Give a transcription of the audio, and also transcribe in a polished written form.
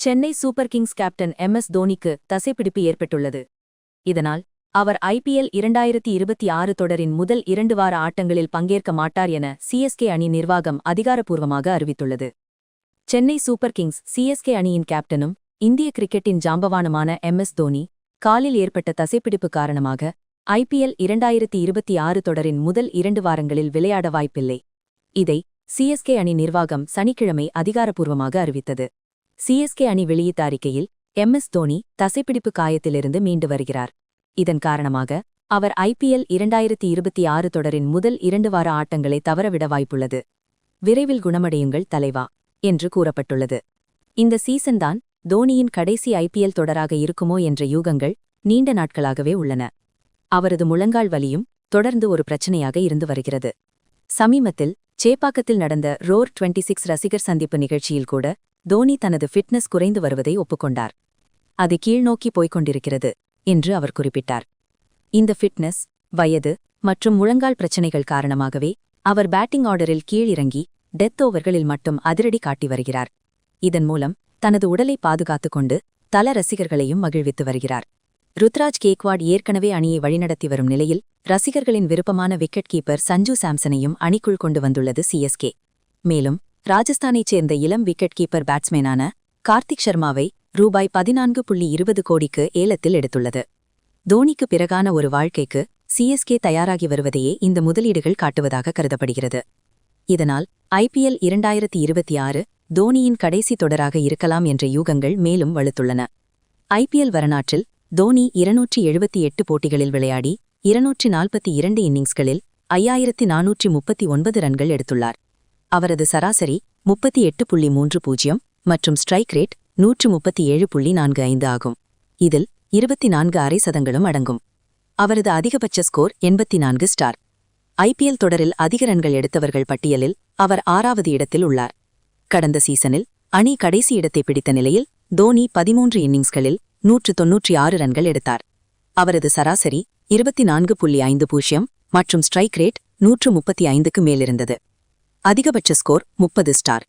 Chennai super Kings captain MS. தோனிக்கு தசைப்பிடிப்பு ஏற்பட்டுள்ளது. இதனால் அவர் ஐபிஎல் 2026 தொடரின் முதல் 2 வார ஆட்டங்களில் பங்கேற்க மாட்டார் என சிஎஸ்கே அணி நிர்வாகம் அதிகாரப்பூர்வமாக அறிவித்துள்ளது. சென்னை சூப்பர் கிங்ஸ் சிஎஸ்கே அணியின் கேப்டனும் இந்திய கிரிக்கெட்டின் ஜாம்பவானுமான எம்.எஸ். தோனி காலில் ஏற்பட்ட தசைப்பிடிப்பு காரணமாக ஐபிஎல் 2026 தொடரின் முதல் 2 வாரங்களில் விளையாட வாய்ப்பில்லை. இதை சிஎஸ்கே அணி நிர்வாகம் சனிக்கிழமை அதிகாரப்பூர்வமாக அறிவித்தது. சிஎஸ்கே அணி வெளியிட்ட அறிக்கையில் எம்.எஸ். தோனி தசைப்பிடிப்பு காயத்திலிருந்து மீண்டு வருகிறார். இதன் காரணமாக அவர் ஐபிஎல் 2026 தொடரின் முதல் 2 வார ஆட்டங்களை தவறவிட வாய்ப்புள்ளது. விரைவில் குணமடையுங்கள் தலைவா என்று கூறப்பட்டுள்ளது. இந்த சீசன்தான் தோனியின் கடைசி ஐபிஎல் தொடராக இருக்குமோ என்ற யூகங்கள் நீண்ட நாட்களாகவே உள்ளன. அவரது முழங்கால் வலியும் தொடர்ந்து ஒரு பிரச்சனையாக இருந்து வருகிறது. சமீபத்தில் சேப்பாக்கத்தில் நடந்த ரோர் 26 ரசிகர் சந்திப்பு நிகழ்ச்சியில் கூட தோனி தனது ஃபிட்னஸ் குறைந்து வருவதை ஒப்புக்கொண்டார். அது கீழ்நோக்கி போய்க் கொண்டிருக்கிறது என்று அவர் குறிப்பிட்டார். இந்த ஃபிட்னஸ், வயது மற்றும் முழங்கால் பிரச்சினைகள் காரணமாகவே அவர் பேட்டிங் ஆர்டரில் கீழிறங்கி டெத் ஓவர்களில் மட்டும் அதிரடி காட்டி வருகிறார். இதன் மூலம் தனது உடலை பாதுகாத்துக் கொண்டு தல ரசிகர்களையும் மகிழ்வித்து வருகிறார். ருத்ராஜ் கேக்வாட் ஏற்கனவே அணியை வழிநடத்தி வரும் நிலையில் ரசிகர்களின் விருப்பமான விக்கெட் கீப்பர் சஞ்சு சாம்சனையும் அணிக்குள் கொண்டு வந்துள்ளது சிஎஸ்கே. மேலும் ராஜஸ்தானைச் சேர்ந்த இளம் விக்கெட் கீப்பர் பேட்ஸ்மேனான கார்த்திக் சர்மாவை ரூபாய் 14.20 கோடிக்கு ஏலத்தில் எடுத்துள்ளது. தோனிக்கு பிறகான ஒரு வாழ்க்கைக்கு சிஎஸ்கே தயாராகி வருவதையே இந்த முதலீடுகள் காட்டுவதாக கருதப்படுகிறது. இதனால் ஐபிஎல் 2026 தோனியின் கடைசி தொடராக இருக்கலாம் என்ற யூகங்கள் மேலும் வலுத்துள்ளன. ஐபிஎல் வரலாற்றில் தோனி 278 போட்டிகளில் விளையாடி 242 இன்னிங்ஸ்களில் 5439 ரன்கள் எடுத்துள்ளார். அவரது சராசரி 38.30 மற்றும் ஸ்ட்ரைக் ரேட் 137.45 ஆகும். இதில் 24 அரை சதங்களும் அடங்கும். அவரது அதிகபட்ச ஸ்கோர் 84 ஸ்டார். ஐபிஎல் தொடரில் அதிக ரன்கள் எடுத்தவர்கள் பட்டியலில் அவர் 6வது இடத்தில் உள்ளார். கடந்த சீசனில் அணி கடைசி இடத்தை பிடித்த நிலையில் தோனி 13 இன்னிங்ஸ்களில் 196 ரன்கள் எடுத்தார். அவரது சராசரி 24.50 மற்றும் ஸ்ட்ரைக் ரேட் 135க்கு மேலிருந்தது. அதிகபட்ச ஸ்கோர் 30 ஸ்டார்.